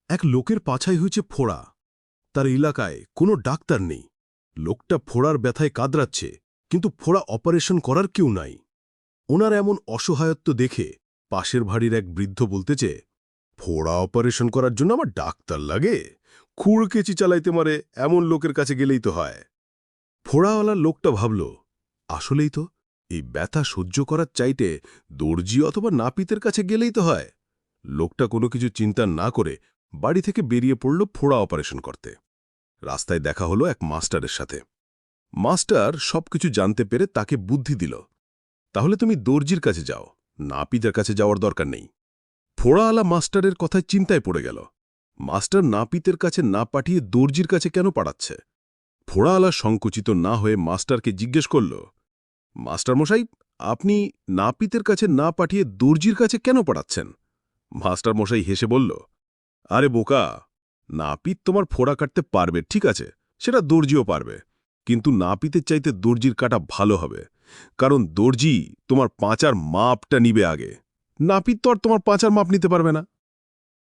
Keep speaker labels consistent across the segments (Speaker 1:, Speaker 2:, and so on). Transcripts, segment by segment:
Speaker 1: এক লোকের পাছায় হয়েছে ফোড়া। তার এলাকায় কোনো ডাক্তার নেই। লোকটা ফোড়ার ব্যথায় কাতরাচ্ছে, কিন্তু ফোড়া অপারেশন করার কেউ নাই। ওনার এমন অসহায়ত্ব দেখে পাশের বাড়ির এক বৃদ্ধ বলতেছে, ফোড়া অপারেশন করার জন্য আমার ডাক্তার লাগে? খুড়কেচি চালাইতে মারে এমন লোকের কাছে গেলেই তো হয়। ফোড়াওয়ালার লোকটা ভাবল, আসলেই তো, এই ব্যথা সহ্য করার চাইতে দর্জি অথবা নাপিতের কাছে গেলেই তো হয়। লোকটা কোনো কিছু চিন্তা না করে বাড়ি থেকে বেরিয়ে পড়ল ফোড়া অপারেশন করতে। রাস্তায় দেখা হলো এক মাস্টারের সাথে। মাস্টার সবকিছু জানতে পেরে তাকে বুদ্ধি দিল, তাহলে তুমি দর্জির কাছে যাও, নাপিতের কাছে যাওয়ার দরকার নেই। ফোড়াওয়ালা মাস্টারের কথায় চিন্তায় পড়ে গেল। মাস্টার নাপিতের কাছে না পাঠিয়ে দর্জির কাছে কেন পাঠাচ্ছে? ফোড়াওয়ালা সংকুচিত না হয়ে মাস্টারকে জিজ্ঞেস করল, মাস্টারমশাই, আপনি নাপিতের কাছে না পাঠিয়ে দর্জির কাছে কেন পাঠাচ্ছেন? মাস্টারমশাই হেসে বলল, আরে বোকা, নাপিত তোমার ফোড়া কাটতে পারবে, ঠিক আছে, সেটা দর্জিও পারবে, কিন্তু নাপিতের চাইতে দর্জির কাটা ভালো হবে, কারণ দর্জি তোমার পাঁচার মাপটা নিবে আগে। নাপিত তো আর তোমার পাঁচার মাপ নিতে পারবে না।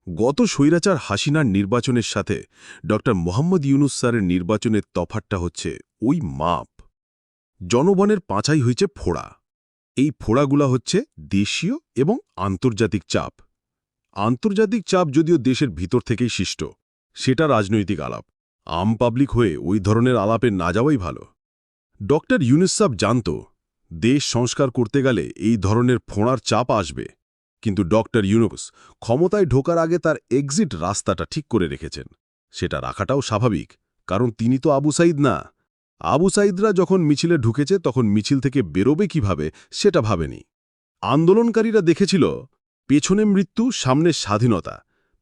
Speaker 1: গত স্বৈরাচার হাসিনার নির্বাচনের সাথে ড মোহাম্মদ ইউনুস স্যারের নির্বাচনের তফাৎটা হচ্ছে ওই মাপ। জনগণের পাঁচাই হয়েছে ফোড়া। এই ফোড়াগুলা হচ্ছে দেশীয় এবং আন্তর্জাতিক চাপ। আন্তর্জাতিক চাপ যদিও দেশের ভিতর থেকেই সৃষ্ট, সেটা রাজনৈতিক আলাপ। আম পাবলিক হয়ে ওই ধরনের আলাপে না যাওয়াই ভালো। ড ইউনুস সাহেব জানত, দেশ সংস্কার করতে গেলে এই ধরনের ফোঁড়ার চাপ আসবে, কিন্তু ড ইউনুস ক্ষমতায় ঢোকার আগে তার এক্সিট রাস্তাটা ঠিক করে রেখেছেন। সেটা রাখাটাও স্বাভাবিক, কারণ তিনি তো আবু সাইদ না। আবু সাইদরা যখন মিছিলে ঢুকেছে তখন মিছিল থেকে বেরোবে কিভাবে সেটা ভাবেনি। আন্দোলনকারীরা দেখেছিল পেছনে মৃত্যু, সামনে স্বাধীনতা,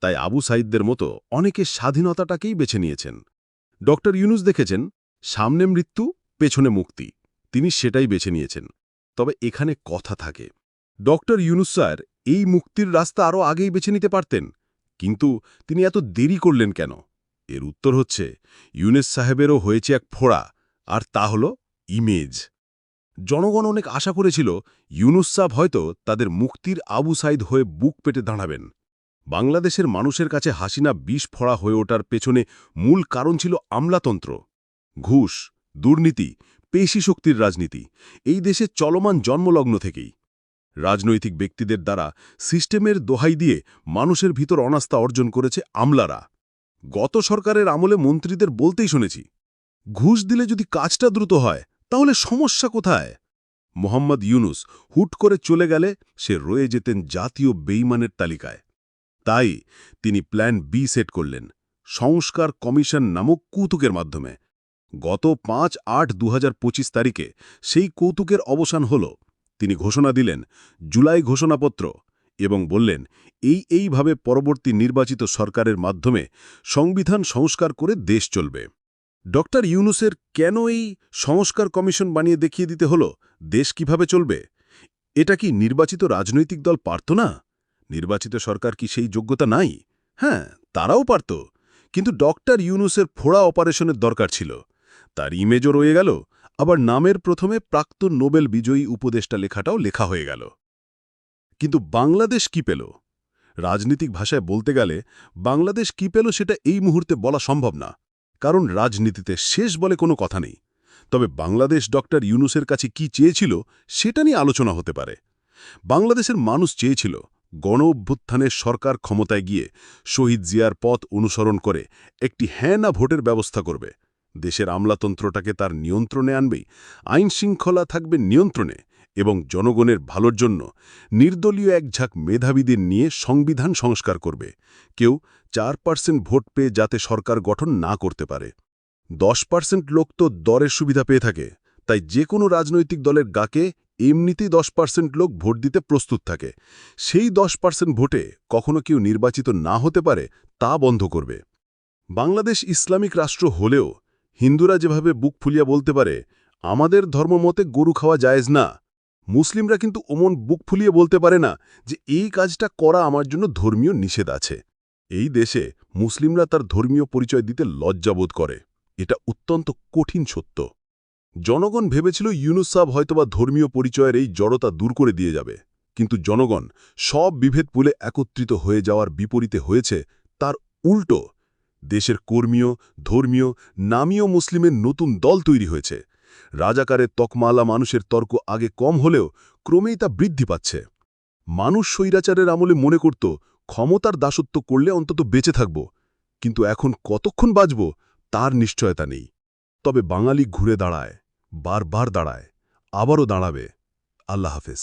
Speaker 1: তাই আবু সাইদদের মতো অনেকে স্বাধীনতাটাকেই বেছে নিয়েছেন। ড ইউনুস দেখেছেন সামনে মৃত্যু, পেছনে মুক্তি, তিনি সেটাই বেছে নিয়েছেন। তবে এখানে কথা থাকে, ড ইউনুস স্যার এই মুক্তির রাস্তা আরও আগেই বেছে নিতে পারতেন, কিন্তু তিনি এত দেরি করলেন কেন? এর উত্তর হচ্ছে, ইউনুস সাহেবেরও হয়েছে এক ফোড়া, আর তা হল ইমেজ। জনগণ অনেক আশা করেছিল ইউনুস সাহেব হয়তো তাদের মুক্তির আবু সাইদ হয়ে বুক পেতে দাঁড়াবেন। বাংলাদেশের মানুষের কাছে হাসিনা বিষ ফোড়া হয়ে ওঠার পেছনে মূল কারণ ছিল আমলাতন্ত্র, ঘুষ, দুর্নীতি, পেশি শক্তির রাজনীতি। এই দেশে চলমান জন্মলগ্ন থেকেই রাজনৈতিক ব্যক্তিদের দ্বারা সিস্টেমের দোহাই দিয়ে মানুষের ভিতর অনাস্থা অর্জন করেছে আমলারা। গত সরকারের আমলে মন্ত্রীদের বলতেই শুনেছি, ঘুষ দিলে যদি কাজটা দ্রুত হয় তাহলে সমস্যা কোথায়? মোহাম্মদ ইউনুস হুট করে চলে গেলে সে রয়ে যেতেন জাতীয় বেইমানের তালিকায়। তাই তিনি প্ল্যান বি সেট করলেন, সংস্কার কমিশন নামক কৌতুকের মাধ্যমে। গত ৫-৮-২০২৫ তারিখে সেই কৌতুকের অবসান হল। তিনি ঘোষণা দিলেন জুলাই ঘোষণাপত্র এবং বললেন, এইভাবে পরবর্তী নির্বাচিত সরকারের মাধ্যমে সংবিধান সংস্কার করে দেশ চলবে। ড ইউনুসের কেন এই সংস্কার কমিশন বানিয়ে দেখিয়ে দিতে হল দেশ কিভাবে চলবে? এটা কি নির্বাচিত রাজনৈতিক দল পারত না? নির্বাচিত সরকার কি সেই যোগ্যতা নাই? হ্যাঁ, তারাও পারত, কিন্তু ড ইউনুসের ফোড়া অপারেশনের দরকার ছিল। তার ইমেজও রয়ে গেল, আবার নামের প্রথমে প্রাক্তন নোবেল বিজয়ী উপদেষ্টা লেখাটাও লেখা হয়ে গেল। কিন্তু বাংলাদেশ কি পেল? রাজনীতিক ভাষায় বলতে গেলে বাংলাদেশ কি পেল সেটা এই মুহূর্তে বলা সম্ভব না, কারণ রাজনীতিতে শেষ বলে কোনো কথা নেই। তবে বাংলাদেশ ড ইউনুসের কাছে কি চেয়েছিল সেটা নিয়ে আলোচনা হতে পারে। বাংলাদেশের মানুষ চেয়েছিল গণ অভ্যুত্থানের সরকার ক্ষমতায় গিয়ে শহীদ জিয়ার পথ অনুসরণ করে একটি হ্যাঁ না ভোটের ব্যবস্থা করবে, দেশের আমলাতন্ত্রটাকে তার নিয়ন্ত্রণে আনবেই, আইন শৃঙ্খলা থাকবে নিয়ন্ত্রণে, এবং জনগণের ভালোর জন্য নির্দলীয় এক ঝাঁক মেধাবীদের নিয়ে সংবিধান সংস্কার করবে। কেউ 4% ভোট পেয়ে যাতে সরকার গঠন না করতে পারে। 10% লোক তো দরের সুবিধা পেয়ে থাকে, তাই যে কোনো রাজনৈতিক দলের গাকে এমনিতেই 10% লোক ভোট দিতে প্রস্তুত থাকে। সেই 10% ভোটে কখনো কেউ নির্বাচিত না হতে পারে তা বন্ধ করবে। বাংলাদেশ ইসলামিক রাষ্ট্র হলেও হিন্দুরা যেভাবে বুক ফুলিয়া বলতে পারে আমাদের ধর্মমতে গরু খাওয়া জায়েজ না, মুসলিমরা কিন্তু ওমন বুক ফুলিয়ে বলতে পারে না যে এই কাজটা করা আমার জন্য ধর্মীয় নিষেধ আছে। এই দেশে মুসলিমরা তার ধর্মীয় পরিচয় দিতে লজ্জাবোধ করে, এটা অত্যন্ত কঠিন সত্য। জনগণ ভেবেছিল ইউনুস সাহেব হয়তোবা ধর্মীয় পরিচয়ের এই জড়তা দূর করে দিয়ে যাবে, কিন্তু জনগণ সব বিভেদ ভুলে একত্রিত হয়ে যাওয়ার বিপরীতে হয়েছে তার
Speaker 2: উল্টো দেশের কর্মীয় ধর্মীয় নামীয় মুসলিমের নতুন দল তৈরি হয়েছে। রাজাকারের তকমালা মানুষের তর্ক আগে কম হলেও ক্রমেই তা বৃদ্ধি পাচ্ছে। মানুষ স্বৈরাচারের আমলে মনে করত ক্ষমতার দাসত্ব করলে অন্তত বেঁচে থাকব, কিন্তু এখন কতক্ষণ বাঁচব তার নিশ্চয়তা নেই। তবে বাঙালি ঘুরে দাঁড়ায়, বারবার দাঁড়ায়, আবারও দাঁড়াবে। আল্লাহ হাফেজ।